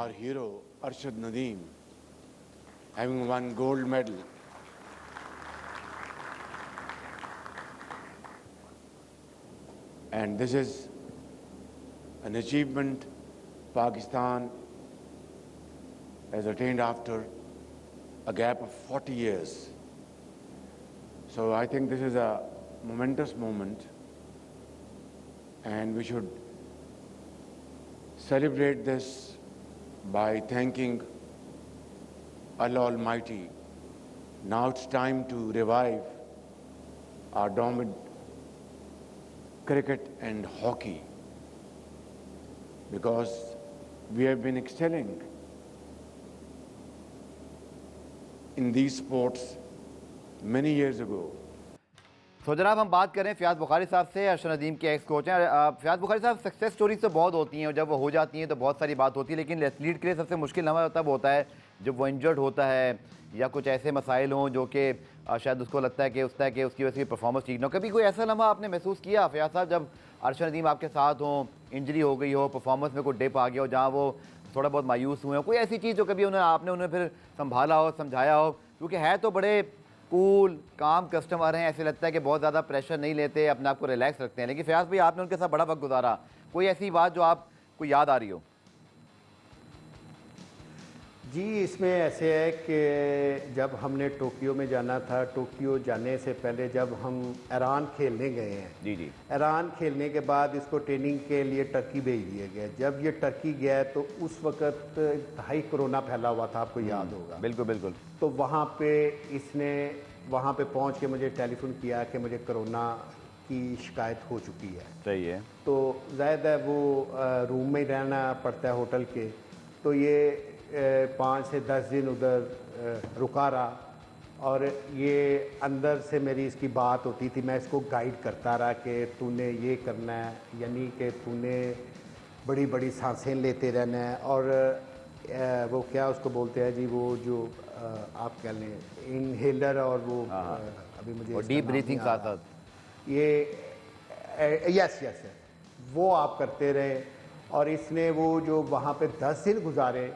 our hero Arshad Nadeem, having won gold medal. And this is an achievement Pakistan has attained after a gap of 40 years. So I think this is a momentous moment, and we should celebrate this by thanking Allah Almighty. Now it's time to revive our dormant cricket and hockey, because we have been excelling in these sports many years ago. तो जनाब हम बात करें फ़ियाज़ बुखारी साहब से। अरशद नदीम के x coach हैं। फ़ियाज़ बुखारी साहब, सक्सेस स्टोरीज तो बहुत होती हैं और जब वो हो जाती हैं तो बहुत सारी बात होती है, लेकिन एथलीट के लिए सबसे मुश्किल लम्हा तब होता है जब वो इंजर्ड होता है या कुछ ऐसे मसाइल हों जो कि शायद उसको लगता है कि उसकी वजह से परफॉर्मेंस ठीक ना हो। कभी कोई ऐसा लम्हा आपने महसूस किया फ़ियाज़ साहब जब अरशद नदीम आपके साथ हों, इंजरी हो गई हो, परफॉर्मेंस में कोई डिप आ गया हो, जहाँ वो थोड़ा बहुत मायूस हुए हो, कोई ऐसी चीज़ जो कभी आपने उन्हें फिर संभाला हो, समझाया हो? क्योंकि है तो बड़े कूल काम कस्टमर हैं, ऐसे लगता है कि बहुत ज़्यादा प्रेशर नहीं लेते, अपने आप को रिलैक्स रखते हैं, लेकिन फ़ियाज़ भाई आपने उनके साथ बड़ा वक्त गुजारा, कोई ऐसी बात जो आपको याद आ रही हो? जी, इसमें ऐसे है कि जब हमने टोक्यो में जाना था, टोक्यो जाने से पहले जब हम ईरान खेलने गए हैं, जी जी, ईरान खेलने के बाद इसको ट्रेनिंग के लिए टर्की भेज दिया गया। जब ये टर्की गया तो उस वक़्त हाई कोरोना फैला हुआ था, आपको याद होगा। बिल्कुल बिल्कुल। तो वहाँ पे इसने वहाँ पे पहुँच के मुझे टेलीफोन किया कि मुझे कोरोना की शिकायत हो चुकी है। सही है। तो ज़ाहिर है वो रूम में ही रहना पड़ता है होटल के, तो ये 5 से 10 दिन उधर रुका रहा और ये अंदर से मेरी इसकी बात होती थी, मैं इसको गाइड करता रहा कि तूने ये करना है, यानी कि तूने बड़ी बड़ी सांसें लेते रहना है। और वो क्या उसको बोलते हैं जी, वो जो आप कह लें इनहेलर, और वो अभी मुझे डीप ब्रीथिंग साथ ये यस यस वो आप करते रहे। और इसने वो जो वहाँ पे 10 दिन गुजारे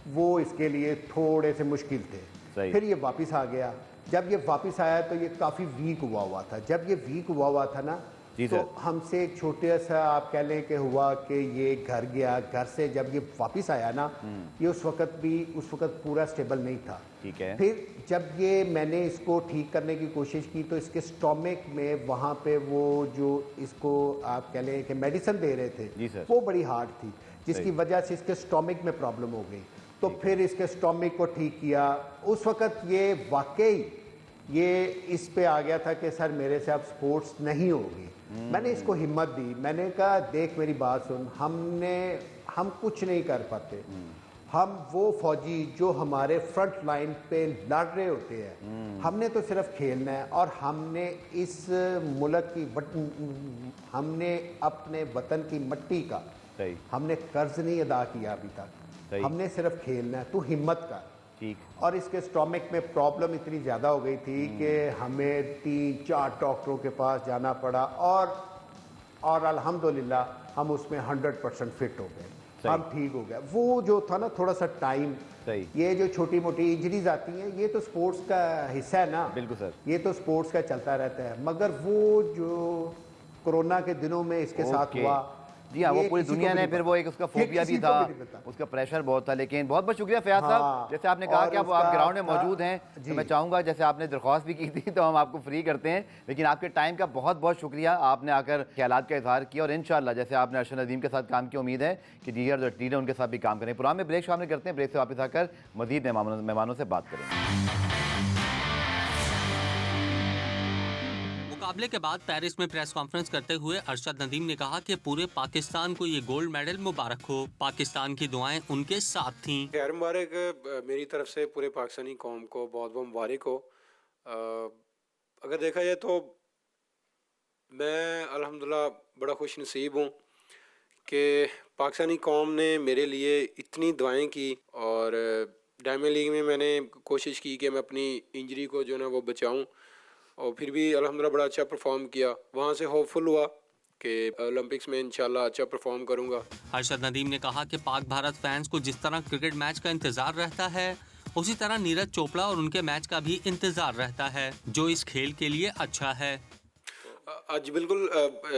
वो इसके लिए थोड़े से मुश्किल थे। फिर ये वापस आ गया। जब ये वापस आया तो ये काफ़ी वीक हुआ था। जब ये वीक हुआ था ना, तो हमसे एक छोटे सा आप कह लें कि हुआ कि ये घर गया। घर से जब ये वापस आया ना, ये उस वक्त पूरा स्टेबल नहीं था। ठीक है। फिर जब ये मैंने इसको ठीक करने की कोशिश की तो इसके स्टोमक में वहाँ पे वो जो इसको आप कह लें कि मेडिसिन दे रहे थे वो बड़ी हार्ड थी, जिसकी वजह से इसके स्टोमक में प्रॉब्लम हो गई। तो फिर इसके स्टोमक को ठीक किया। उस वक़्त ये वाकई ये इस पे आ गया था कि सर मेरे से अब स्पोर्ट्स नहीं होगी। मैंने इसको हिम्मत दी, मैंने कहा देख मेरी बात सुन, हम कुछ नहीं कर पाते। हम वो फौजी जो हमारे फ्रंट लाइन पे लड़ रहे होते हैं, हमने तो सिर्फ खेलना है। और हमने इस मुल्क की हमने अपने वतन की मिट्टी का हमने कर्ज नहीं अदा किया अभी तक, हमने सिर्फ खेलना है, तू हिम्मत कर। ठीक। और इसके स्टोमक में प्रॉब्लम इतनी ज़्यादा हो गई थी कि हमें 3-4 डॉक्टरों के पास जाना पड़ा। और अल्हम्दुलिल्लाह हम उसमें 100% फिट हो गए, हम ठीक हो गए। वो जो था ना थोड़ा सा टाइम, ये जो छोटी मोटी इंजरीज आती हैं ये तो स्पोर्ट्स का हिस्सा है ना। बिल्कुल सर, ये तो स्पोर्ट्स का चलता रहता है। मगर वो जो कोरोना के दिनों में इसके साथ हुआ, जी हाँ, वो पूरी दुनिया ने फिर वो एक उसका फोबिया भी था, उसका प्रेशर बहुत था। लेकिन बहुत बहुत शुक्रिया फ़ियाज़ साहब, जैसे आपने कहा कि आप ग्राउंड में मौजूद हैं, तो मैं चाहूँगा जैसे आपने दरख्वास्त भी की थी तो हम आपको फ्री करते हैं, लेकिन आपके टाइम का बहुत बहुत शुक्रिया। आपने आकर ख्यालात का इजहार किया और इंशाअल्लाह जैसे आपने अरशद नदीम के साथ काम की, उम्मीद है कि दीगर जो लीडर उनके साथ भी काम करें। प्रोग्राम में ब्रेक शामिल करते हैं, ब्रेक से वापस आकर मज़ीद मेहमानों से बात करेंगे। मुकाबले के बाद पेरिस में प्रेस कॉन्फ्रेंस करते हुए अरशद नदीम ने कहा कि पूरे पाकिस्तान को ये गोल्ड मेडल मुबारक हो, पाकिस्तान की दुआएं उनके साथ थीं। खैर मुबारक मेरी तरफ से पूरे पाकिस्तानी कौम को बहुत बहुत मुबारक हो। अगर देखा जाए तो मैं अल्हम्दुलिल्लाह बड़ा खुश नसीब हूँ कि पाकिस्तानी कौम ने मेरे लिए इतनी दुआएं की। और डायमंड लीग में मैंने कोशिश की कि मैं अपनी इंजरी को जो है ना वो बचाऊँ, और फिर भी अल्हम्दुलिल्लाह बड़ा अच्छा परफॉर्म किया। वहाँ से होपफुल हुआ कि ओलंपिक्स में इंशाल्लाह अच्छा परफॉर्म करूँगा। अरशद नदीम ने कहा कि पाक भारत फैंस को जिस तरह क्रिकेट मैच का इंतजार रहता है, उसी तरह नीरज चोपड़ा और उनके मैच का भी इंतजार रहता है, जो इस खेल के लिए अच्छा है। आज बिल्कुल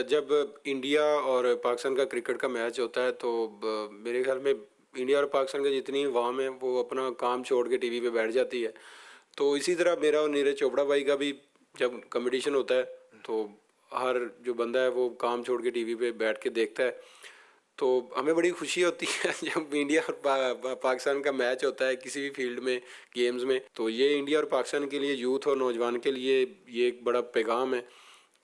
जब इंडिया और पाकिस्तान का क्रिकेट का मैच होता है तो मेरे ख्याल में इंडिया और पाकिस्तान के जितनी अवाम है वो अपना काम छोड़ के टीवी पे बैठ जाती है। तो इसी तरह मेरा और नीरज चोपड़ा भाई का भी जब कंपटीशन होता है तो हर जो बंदा है वो काम छोड़ के टीवी पे बैठ के देखता है। तो हमें बड़ी खुशी होती है जब इंडिया और पाकिस्तान का मैच होता है किसी भी फील्ड में, गेम्स में। तो ये इंडिया और पाकिस्तान के लिए, यूथ और नौजवान के लिए ये एक बड़ा पैगाम है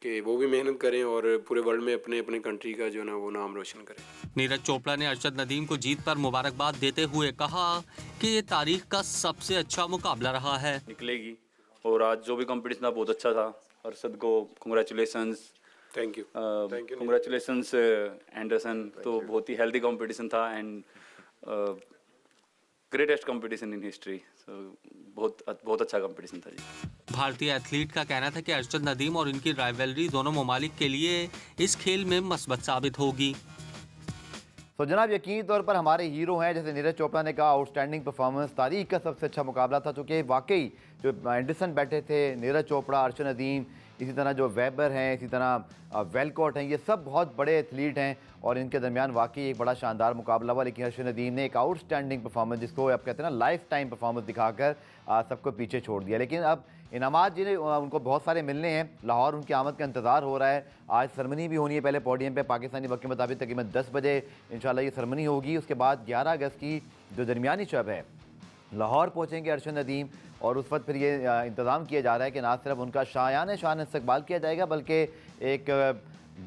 कि वो भी मेहनत करें और पूरे वर्ल्ड में अपने अपने कंट्री का जो ना वो नाम रोशन करें। नीरज चोपड़ा ने अरशद नदीम को जीत पर मुबारकबाद देते हुए कहा कि ये तारीख का सबसे अच्छा मुकाबला रहा है। निकलेगी और आज जो भी कंपटीशन था बहुत अच्छा था। अरशद को congratulations. Thank you. Congratulations Anderson. तो बहुत ही हेल्दी कंपटीशन था and greatest competition in history. बहुत अच्छा कंपटीशन था जी। भारतीय एथलीट का कहना था कि अरशद नदीम और इनकी राइवलरी दोनों ममालिक के लिए इस खेल में मस्बत साबित होगी। तो जनाब यकीनी तौर पर हमारे हीरो हैं, जैसे नीरज चोपड़ा ने कहा आउटस्टैंडिंग परफॉर्मेंस, तारीख का सबसे अच्छा मुकाबला था। चूँकि वाकई जो एंडरसन बैठे थे, नीरज चोपड़ा, अरशद नदीम, इसी तरह जो वेबर हैं, इसी तरह वेलकॉट हैं, ये सब बहुत बड़े एथलीट हैं और इनके दरमियान वाकई एक बड़ा शानदार मुकाबला हुआ। लेकिन अरशद नदीम ने एक आउटस्टैंडिंग परफॉर्मेंस, जिसको आप कहते हैं ना लाइफ टाइम परफॉर्मेंस, दिखाकर सबको पीछे छोड़ दिया। लेकिन अब इनामात जिन्हें उनको बहुत सारे मिलने हैं, लाहौर उनकी आमद का इंतज़ार हो रहा है। आज सरमनी भी होनी है, पहले पोडियम पे पाकिस्तानी वक्त के मुताबिक तकरीबन 10 बजे इंशाल्लाह ये सरमनी होगी। उसके बाद 11 अगस्त की जो दरमियानी शब है, लाहौर पहुँचेंगे अरशद नदीम और उस वक्त फिर ये इंतज़ाम किया जा रहा है कि ना सिर्फ उनका शायान शान इस्तकबाल किया जाएगा, बल्कि एक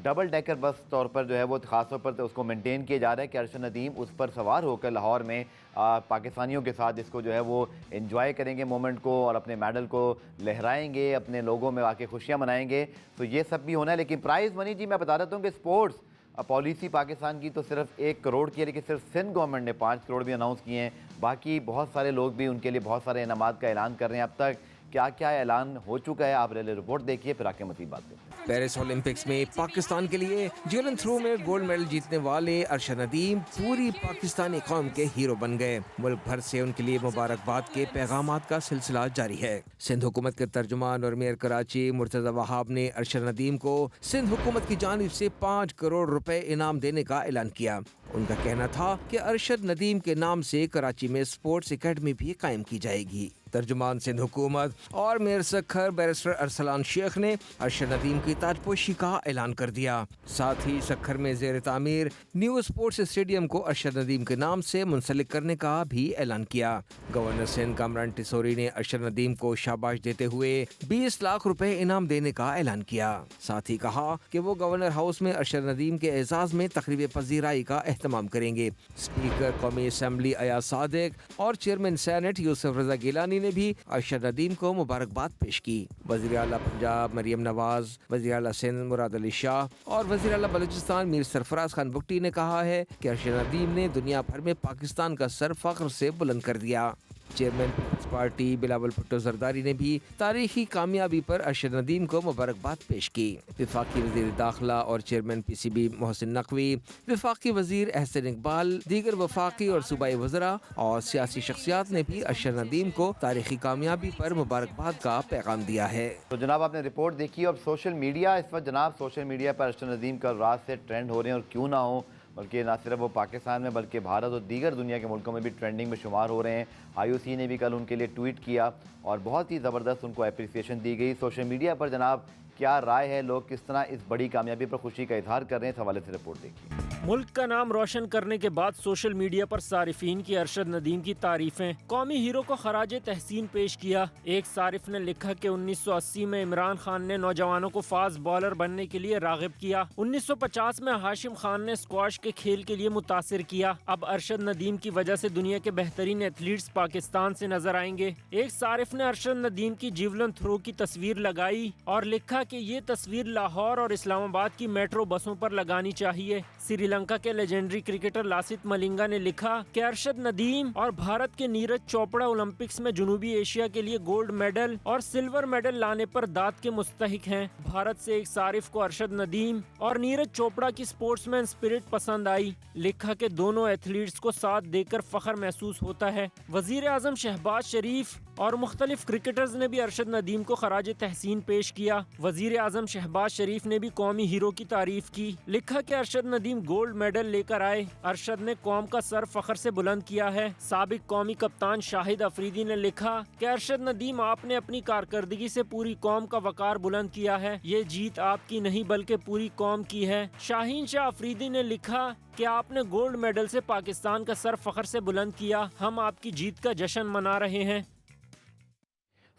डबल डेकर बस तौर पर जो है वो ख़ास तौर पर उसको मेंटेन किया जा रहा है कि अरशद नदीम उस पर सवार होकर लाहौर में पाकिस्तानियों के साथ इसको जो है वो एंजॉय करेंगे मोमेंट को और अपने मेडल को लहराएंगे, अपने लोगों में आके खुशियाँ मनाएंगे। तो ये सब भी होना है। लेकिन प्राइज़ मनी जी मैं बता देता हूँ कि स्पोर्ट्स पॉलिसी पाकिस्तान की तो सिर्फ 1 करोड़ की है, लेकिन सिर्फ सिंध गवर्नमेंट ने 5 करोड़ भी अनाउंस किए हैं। बाकी बहुत सारे लोग भी उनके लिए बहुत सारे इनामात का ऐलान कर रहे हैं। अब तक क्या क्या ऐलान हो चुका है, आप रेलवे रिपोर्ट देखिए, फिर आके मज़ीद बात करते हैं। पेरिस ओलंपिक्स में पाकिस्तान के लिए जेवलिन थ्रो में गोल्ड मेडल जीतने वाले अरशद नदीम पूरी पाकिस्तानी कौम के हीरो बन गए। मुल्क भर से उनके लिए मुबारकबाद के पैगामात का सिलसिला जारी है। सिंध हुकूमत के तर्जुमान और मेयर कराची मुर्तज़ा वहाब ने अरशद नदीम को सिंध हुकूमत की जानिब से 5 करोड़ रुपए इनाम देने का ऐलान किया। उनका कहना था कि अरशद नदीम के नाम से कराची में स्पोर्ट्स एकेडमी भी कायम की जाएगी। तर्जुमान सिंध हुकूमत और मेयर सखर बैरिस्टर अरसलान शेख ने अरशद नदीम की ताजपोशी का ऐलान कर दिया। साथ ही सखर में ज़ेर तामीर न्यू स्पोर्ट्स स्टेडियम को अरशद नदीम के नाम से मुंसलिक करने का भी ऐलान किया। गवर्नर सिंध कामरान टिसोरी ने अरशद नदीम को शाबाश देते हुए 20 लाख रुपए इनाम देने का ऐलान किया। साथ ही कहा कि वो गवर्नर हाउस में अरशद नदीम के एजाज में तकरीब पजीराई का एहतमाम करेंगे। स्पीकर कौमी असम्बली अयाज सादिक और चेयरमैन सेनेट यूसुफ रजा गिलानी ने भी अरशद नदीम को मुबारकबाद पेश की। वज़ीर आला पंजाब मरियम नवाज, वज़ीर आला सिंध मुराद अली शाह और वज़ीर आला बलूचिस्तान मीर सरफराज खान बुगटी ने कहा है कि अरशद नदीम ने दुनिया भर में पाकिस्तान का सर फख्र से बुलंद कर दिया। Chairman people's party Bilawal Bhutto Zardari ने भी तारीखी कामयाबी पर अरशद नदीम को मुबारकबाद पेश की। वफाकी वज़ीर दाखिला और चेयरमैन PCB मोहसिन नकवी, वफाकी वज़ीर अहसन इकबाल, दीगर वफाकी और सूबाई वज़रा और सियासी शख्सियात ने भी अरशद नदीम को तारीखी कामयाबी पर मुबारकबाद का पैगाम दिया है। तो जनाब आपने रिपोर्ट देखी और सोशल मीडिया इस वक्त जनाब सोशल मीडिया पर अरशद नदीम कल रात से ट्रेंड हो रहे हैं और क्यों ना हो, बल्कि ना सिर्फ वो पाकिस्तान में बल्कि भारत और दीगर दुनिया के मुल्कों में भी ट्रेंडिंग में शुमार हो रहे हैं। IOC ने भी कल उनके लिए ट्वीट किया और बहुत ही ज़बरदस्त उनको एप्रिसिएशन दी गई। सोशल मीडिया पर जनाब क्या राय है, लोग किस तरह इस बड़ी कामयाबी पर खुशी का इजहार कर रहे हैं, इस हवाले से रिपोर्ट देखिए। मुल्क का नाम रोशन करने के बाद सोशल मीडिया पर सारिफीन की अरशद नदीम की तारीफें, कौमी हीरो को खराज तहसीन पेश किया। एक सारिफ ने लिखा कि 1980 में इमरान खान ने नौजवानों को फास्ट बॉलर बनने के लिए रागिब किया। 1950 में हाशिम खान ने स्क्वाश के खेल के लिए मुतासिर किया। अब अरशद नदीम की वजह से दुनिया के बेहतरीन एथलीट्स पाकिस्तान से नजर आएंगे। एक सारिफ ने अरशद नदीम की जेवलिन थ्रो की तस्वीर लगाई और लिखा कि ये तस्वीर लाहौर और इस्लामाबाद की मेट्रो बसों पर लगानी चाहिए। श्रीलंका श्रीलंका के लेजेंडरी क्रिकेटर लासित मलिंगा ने लिखा कि अरशद नदीम और भारत के नीरज चोपड़ा ओलंपिक्स में जनूबी एशिया के लिए गोल्ड मेडल और सिल्वर मेडल लाने पर दाद के मुस्तहिक हैं। भारत से एक सारिफ को अरशद नदीम और नीरज चोपड़ा की स्पोर्ट्समैन स्पिरिट पसंद आई। लिखा कि दोनों एथलीट्स को साथ देकर फख्र महसूस होता है। वजीर आजम शहबाज शरीफ और मुख्तलिफ क्रिकेटर्स ने भी अरशद नदीम को खराज तहसीन पेश किया। वजीर आजम शहबाज शरीफ ने भी कौमी हीरो की तारीफ की। लिखा कि अरशद नदीम गोल्ड मेडल लेकर आए। अरशद ने कौम का सर फख्र से बुलंद किया है। साबिक कौमी कप्तान शाहिद अफरीदी ने लिखा कि अरशद नदीम, आपने अपनी कारकर्दगी से पूरी कौम का वकार बुलंद किया है। ये जीत आपकी नहीं बल्कि पूरी कौम की है। शाहीन शाह अफरीदी ने लिखा कि आपने गोल्ड मेडल से पाकिस्तान का सर फख्र से बुलंद किया। हम आपकी जीत का जश्न मना रहे हैं।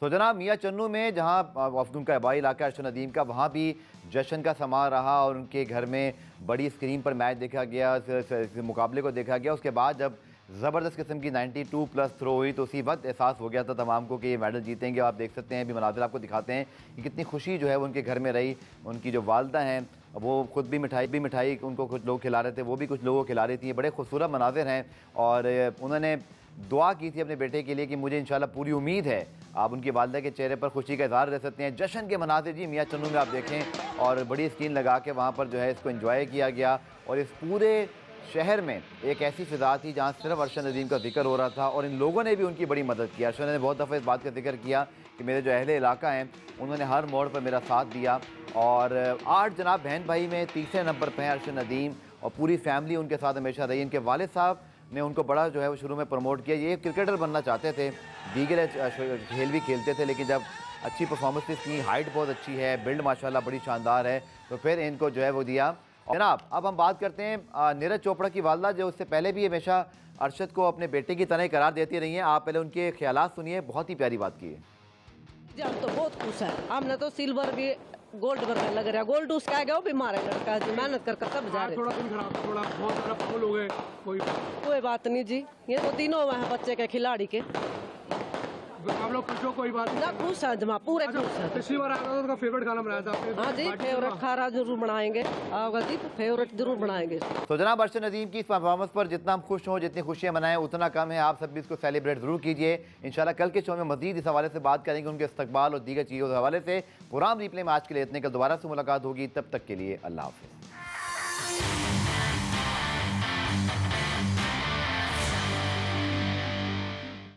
तो जनाब मियाँ चन्नू में जहाँ उनका आबाई इलाका अरशद नदीम का, वहाँ भी जश्न का समा रहा और उनके घर में बड़ी स्क्रीन पर मैच देखा गया, मुकाबले को देखा गया। उसके बाद जब ज़बरदस्त किस्म की 92+ थ्रो हुई तो उसी वक्त एहसास हो गया था तमाम को कि ये मेडल जीतेंगे। आप देख सकते हैं, भी मनाज़िर आपको दिखाते हैं कि कितनी खुशी जो है वो उनके घर में रही। उनकी जो वालदा हैं वो खुद भी मिठाई उनको कुछ लोग खिला रहे थे, वो भी कुछ लोगों को खिला रही थी। बड़े खूबसूरत मनाज़िर हैं और उन्होंने दुआ की थी अपने बेटे के लिए कि मुझे इंशाल्लाह पूरी उम्मीद है। आप उनकी वालदा के चेहरे पर खुशी का इज़हार रह सकते हैं। जश्न के मनाज़िर जी मियाँ चन्नू में आप देखें और बड़ी स्क्रीन लगा के वहाँ पर जो है इसको एंजॉय किया गया। और इस पूरे शहर में एक ऐसी फ़िज़ा थी जहाँ सिर्फ अरशद नदीम का जिक्र हो रहा था और इन लोगों ने भी उनकी बड़ी मदद की। अरशद ने बहुत दफ़ा इस बात का जिक्र किया कि मेरे जो अहले इलाका हैं उन्होंने हर मोड़ पर मेरा साथ दिया। और 8 जनाब बहन भाई में तीसरे नंबर पर हैं अरशद नदीम और पूरी फैमिली उनके साथ हमेशा रही। इनके वालिद साहब ने उनको बड़ा जो है वो शुरू में प्रमोट किया। ये क्रिकेटर बनना चाहते थे, दीगर खेल भी खेलते थे, लेकिन जब अच्छी परफॉर्मेंस की, हाइट बहुत अच्छी है, बिल्ड माशाल्लाह बड़ी शानदार है, तो फिर इनको जो है वो दिया। जनाब अब हम बात करते हैं नीरज चोपड़ा की वालदा, जो उससे पहले भी हमेशा अरशद को अपने बेटे की तरह करार देती रही हैं। आप पहले उनके ख्यालात सुनिए, बहुत ही प्यारी बात की है। हम तो बहुत खुश है, हमने तो सिल्वर भी गोल्ड वर्कर लग रहा है। गोल्ड उसका आएगा वो भी मारा लड़का जी, मेहनत कर सब जा रहे। थोड़ा बहुत सारा फाउल हो गए, कोई बात नहीं जी, ये तो तीनों हैं बच्चे के खिलाड़ी के। आप लोग खुश हो? कोई बात ना खुश है जमा, पूरे खुश है। पिछली बार आया था तो फेवरेट खाना बनाया था। हाँ जी, फेवरेट खाना जरूर बनाएंगे, आओगे जी फेवरेट जरूर बनाएंगे। तो जनाब अरशद नदीम की इस परफॉर्मेंस पर जितना हम खुश हों, जितनी खुशियां मनाएं उतना कम है। आप सब भी इसको सेलिब्रेट जरूर कीजिए। इंशाल्लाह कल के शो में मजीद इस हवाले से बात करेंगे, उनके इस्तकबाल और दीगर चीज़ों के हवाले से। प्रोग्राम रिप्ले में आज के लिए इतने, कल दोबारा से मुलाकात होगी। तब तक के लिए अल्लाह हाफ़िज़।